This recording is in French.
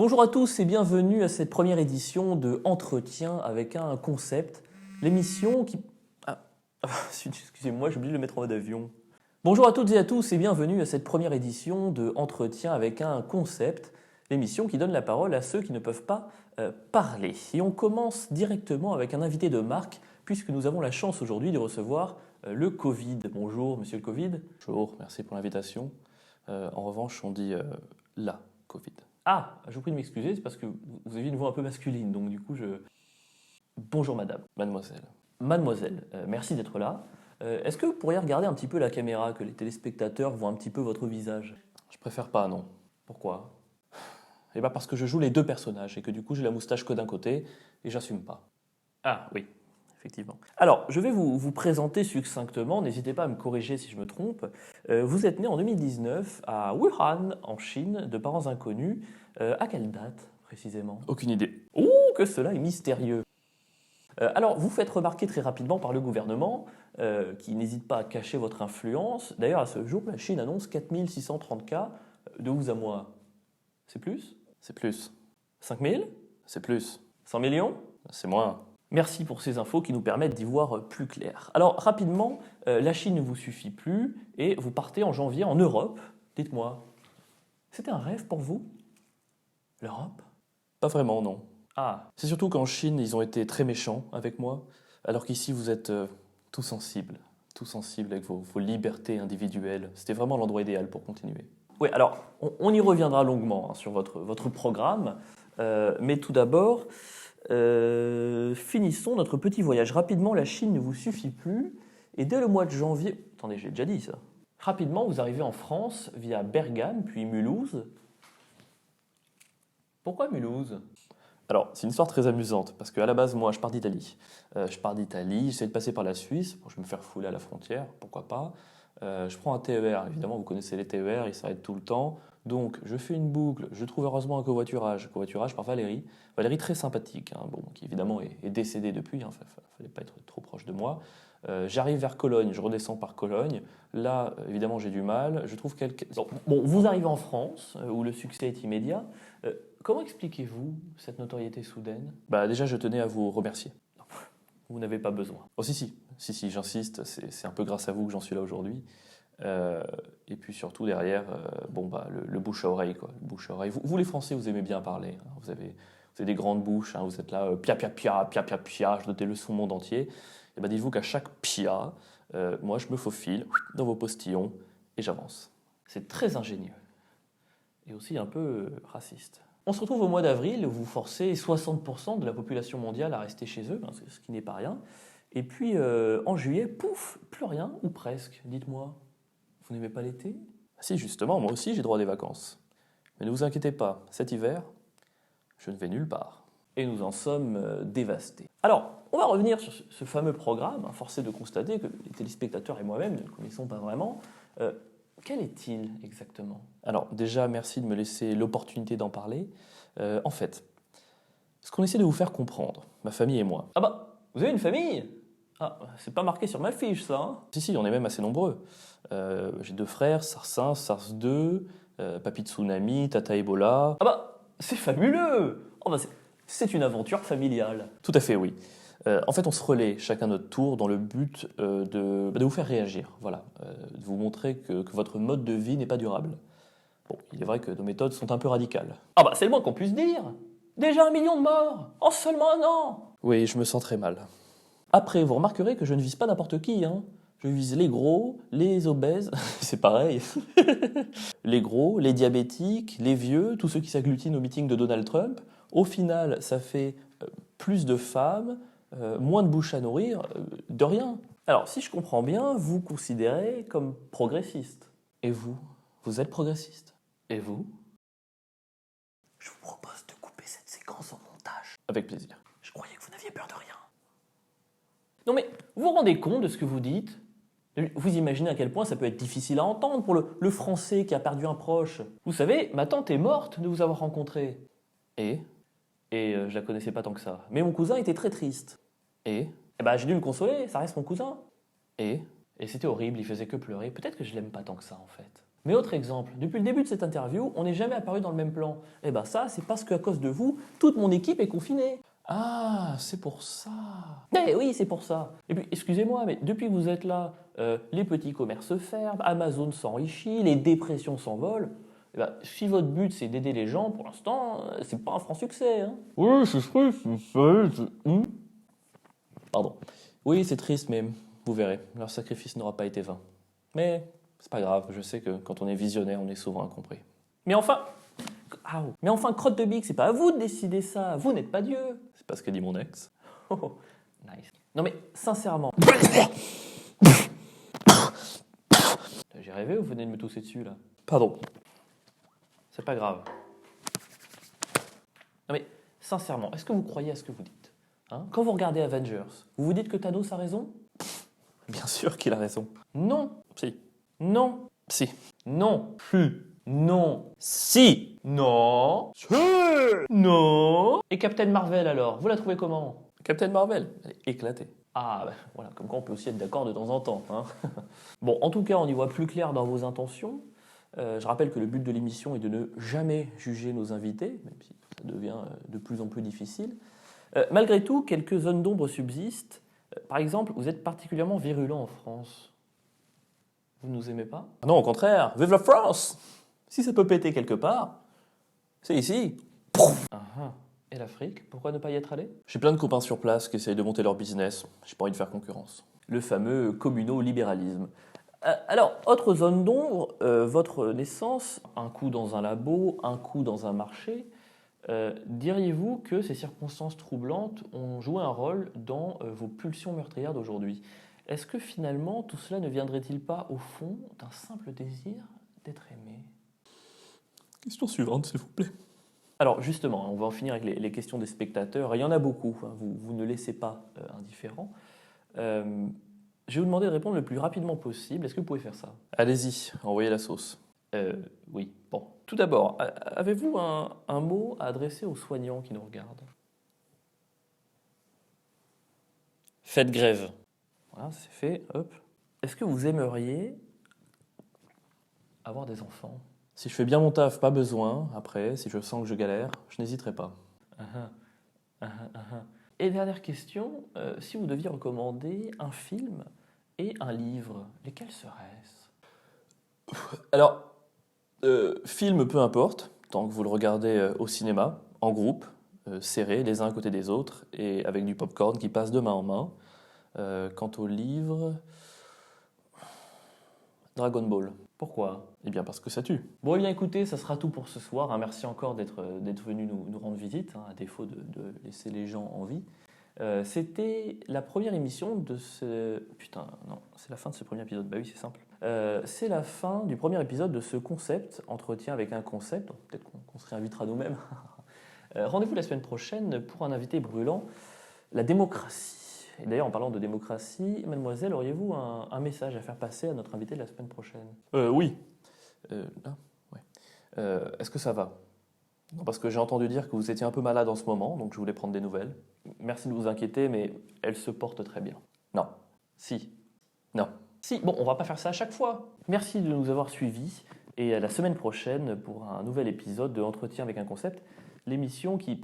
Bonjour à tous et bienvenue à cette première édition de Entretien avec un concept, l'émission qui... excusez-moi, j'ai oublié de le mettre en mode avion. Bonjour à toutes et à tous et bienvenue à cette première édition de Entretien avec un concept, l'émission qui donne la parole à ceux qui ne peuvent pas parler. Et on commence directement avec un invité de marque, puisque nous avons la chance aujourd'hui de recevoir le Covid. Bonjour monsieur le Covid. Bonjour, merci pour l'invitation. En revanche, on dit la Covid. Ah, je vous prie de m'excuser, c'est parce que vous avez une voix un peu masculine, donc du coup je... Bonjour madame. Mademoiselle. Mademoiselle, merci d'être là. Est-ce que vous pourriez regarder un petit peu la caméra, que les téléspectateurs voient un petit peu votre visage? Je préfère pas, non. Pourquoi? Et parce que je joue les deux personnages et que du coup j'ai la moustache que d'un côté et j'assume pas. Ah oui, effectivement. Alors, je vais vous présenter succinctement, n'hésitez pas à me corriger si je me trompe. Vous êtes né en 2019 à Wuhan, en Chine, de parents inconnus. À quelle date précisément? Aucune idée. Ouh, que cela est mystérieux. Alors, vous faites remarquer très rapidement par le gouvernement, qui n'hésite pas à cacher votre influence. D'ailleurs, à ce jour, la Chine annonce 4630 cas. De vous à moi, c'est plus? C'est plus. 5000? C'est plus. 100 millions? C'est moins. Merci pour ces infos qui nous permettent d'y voir plus clair. Alors, rapidement, la Chine ne vous suffit plus et vous partez en janvier en Europe. Dites-moi, c'était un rêve pour vous? L'Europe? Pas vraiment, non. Ah, C'est surtout qu'en Chine, ils ont été très méchants avec moi, alors qu'ici, vous êtes tout sensible. Tout sensible avec vos libertés individuelles. C'était vraiment l'endroit idéal pour continuer. oui, alors, on y reviendra longuement sur votre programme. Mais tout d'abord, finissons notre petit voyage. Rapidement, la Chine ne vous suffit plus. Et dès le mois de janvier... Attendez, j'ai déjà dit ça. Rapidement, vous arrivez en France via Bergame, puis Mulhouse. Pourquoi Mulhouse? Alors, c'est une histoire très amusante, parce qu'à la base, moi, je pars d'Italie. J'essaie de passer par la Suisse, je vais me faire fouler à la frontière, pourquoi pas. Je prends un TER, évidemment, vous connaissez les TER, ils s'arrêtent tout le temps. Donc, je fais une boucle, je trouve heureusement un covoiturage par Valérie. Valérie très sympathique, hein, bon, qui évidemment est décédée depuis, il ne fallait pas être trop proche de moi. J'arrive vers Cologne, je redescends par Cologne. Là, évidemment, j'ai du mal. Je trouve quelqu'un... Bon, vous arrivez en France, où le succès est immédiat. Comment expliquez-vous cette notoriété soudaine? Déjà, je tenais à vous remercier. Vous n'avez pas besoin. Oh si, j'insiste, c'est un peu grâce à vous que j'en suis là aujourd'hui. Et puis surtout derrière, le bouche à oreille, quoi. Le bouche à oreille. Vous les Français, vous aimez bien parler. Hein. Vous avez des grandes bouches, hein. Vous êtes là, pia pia pia, pia pia pia, je donne des leçons au monde entier. Et dites-vous qu'à chaque pia, moi je me faufile dans vos postillons et j'avance. C'est très ingénieux. Et aussi un peu raciste. On se retrouve au mois d'avril, vous forcez 60% de la population mondiale à rester chez eux, hein, ce qui n'est pas rien. Et puis en juillet, pouf, plus rien, ou presque. Dites-moi, vous n'aimez pas l'été? Si, justement, moi aussi j'ai droit à des vacances. Mais ne vous inquiétez pas, cet hiver, je ne vais nulle part. Et nous en sommes dévastés. Alors, on va revenir sur ce fameux programme, hein, forcé de constater que les téléspectateurs et moi-même ne le connaissons pas vraiment. Quel est-il exactement? Alors déjà, merci de me laisser l'opportunité d'en parler. En fait, ce qu'on essaie de vous faire comprendre, ma famille et moi... Ah vous avez une famille? Ah, c'est pas marqué sur ma fiche ça, hein? Si, on est même assez nombreux. J'ai 2 frères, SARS 1, SARS 2, papy Tsunami, tata Ebola... C'est fabuleux! C'est une aventure familiale. Tout à fait, oui. En fait, on se relaie chacun notre tour dans le but de vous faire réagir, voilà, de vous montrer que votre mode de vie n'est pas durable. Bon, il est vrai que nos méthodes sont un peu radicales. C'est le moins qu'on puisse dire! Déjà 1 million de morts! En seulement 1 an! Oui, je me sens très mal. Après, vous remarquerez que je ne vise pas n'importe qui, hein. Je vise les gros, les obèses, c'est pareil. Les gros, les diabétiques, les vieux, tous ceux qui s'agglutinent au meeting de Donald Trump. Au final, ça fait plus de femmes, moins de bouches à nourrir, de rien. Alors, si je comprends bien, vous considérez comme progressiste. Et vous? Vous êtes progressiste? Et vous? Je vous propose de couper cette séquence en montage. Avec plaisir. Je croyais que vous n'aviez peur de rien. Non mais, vous vous rendez compte de ce que vous dites? Vous imaginez à quel point ça peut être difficile à entendre pour le Français qui a perdu un proche. Vous savez, ma tante est morte de vous avoir rencontré. Et je la connaissais pas tant que ça. Mais mon cousin était très triste. Et j'ai dû le consoler, ça reste mon cousin. Et c'était horrible, il faisait que pleurer. Peut-être que je l'aime pas tant que ça en fait. Mais autre exemple, depuis le début de cette interview, on n'est jamais apparu dans le même plan. Eh ben ça, c'est parce qu'à cause de vous, toute mon équipe est confinée. Ah, c'est pour ça. Eh oui, c'est pour ça. Et puis, excusez-moi, mais depuis que vous êtes là, les petits commerces ferment, Amazon s'enrichit, les dépressions s'envolent. Eh ben, si votre but c'est d'aider les gens, pour l'instant, c'est pas un franc succès. Hein. Oui, c'est vrai, c'est vrai. Pardon. Oui, c'est triste, mais vous verrez, leur sacrifice n'aura pas été vain. Mais c'est pas grave, je sais que quand on est visionnaire, on est souvent incompris. Mais enfin, crotte de bique, c'est pas à vous de décider ça. Vous n'êtes pas Dieu. C'est pas ce qu'a dit mon ex. Oh, nice. Non mais sincèrement. J'ai rêvé ou vous venez de me tousser dessus là? Pardon. C'est pas grave. Non mais sincèrement, est-ce que vous croyez à ce que vous dites? Hein? Quand vous regardez Avengers, vous vous dites que Thanos a raison? Bien sûr qu'il a raison. Non. Si. Non. Si. Non. Non. Si. Non. Non. Et Captain Marvel alors, vous la trouvez comment? Captain Marvel, elle est éclatée. Ah, ben, voilà, comme quoi on peut aussi être d'accord de temps en temps. Hein. Bon, en tout cas, on y voit plus clair dans vos intentions. Je rappelle que le but de l'émission est de ne jamais juger nos invités, même si ça devient de plus en plus difficile. Malgré tout, quelques zones d'ombre subsistent. Par exemple, vous êtes particulièrement virulent en France. Vous ne nous aimez pas? Ah non, au contraire, vive la France! Si ça peut péter quelque part, c'est ici. Ah. Et l'Afrique, pourquoi ne pas y être allé? J'ai plein de copains sur place qui essayent de monter leur business. J'ai pas envie de faire concurrence. Le fameux communaux-libéralisme. Alors, autre zone d'ombre, votre naissance, un coup dans un labo, un coup dans un marché. Diriez-vous que ces circonstances troublantes ont joué un rôle dans vos pulsions meurtrières d'aujourd'hui? Est-ce que finalement tout cela ne viendrait-il pas au fond d'un simple désir d'être aimé? Question suivante, s'il vous plaît. Alors justement, on va en finir avec les questions des spectateurs. Il y en a beaucoup, hein, vous ne laissez pas indifférent. Je vais vous demander de répondre le plus rapidement possible. Est-ce que vous pouvez faire ça? Allez-y, envoyez la sauce. Oui. Bon, tout d'abord, avez-vous un mot à adresser aux soignants qui nous regardent? Faites grève. Voilà, c'est fait. Hop. Est-ce que vous aimeriez avoir des enfants? Si je fais bien mon taf, pas besoin. Après, si je sens que je galère, je n'hésiterai pas. Et dernière question, si vous deviez recommander un film et un livre, lesquels seraient-ce? Alors, film, peu importe, tant que vous le regardez au cinéma, en groupe, serrés les uns à côté des autres, et avec du popcorn qui passe de main en main. Quant au livre, Dragon Ball. Pourquoi? Eh bien parce que ça tue. Bon, eh bien écoutez, ça sera tout pour ce soir. Hein. Merci encore d'être venu nous rendre visite, hein, à défaut de laisser les gens en vie. C'était la première émission de ce... Putain, non, c'est la fin de ce premier épisode. Bah oui, c'est simple. C'est la fin du premier épisode de ce concept, entretien avec un concept. Peut-être qu'on se réinvitera nous-mêmes. Rendez-vous la semaine prochaine pour un invité brûlant, la démocratie. Et d'ailleurs, en parlant de démocratie, mademoiselle, auriez-vous un message à faire passer à notre invité de la semaine prochaine? Oui. Là, ouais. Est-ce que ça va? Non, parce que j'ai entendu dire que vous étiez un peu malade en ce moment, donc je voulais prendre des nouvelles. Merci de vous inquiéter, mais elle se porte très bien. Non. Si. Non. Si, bon, on va pas faire ça à chaque fois. Merci de nous avoir suivis, et à la semaine prochaine pour un nouvel épisode de Entretien avec un concept, l'émission qui...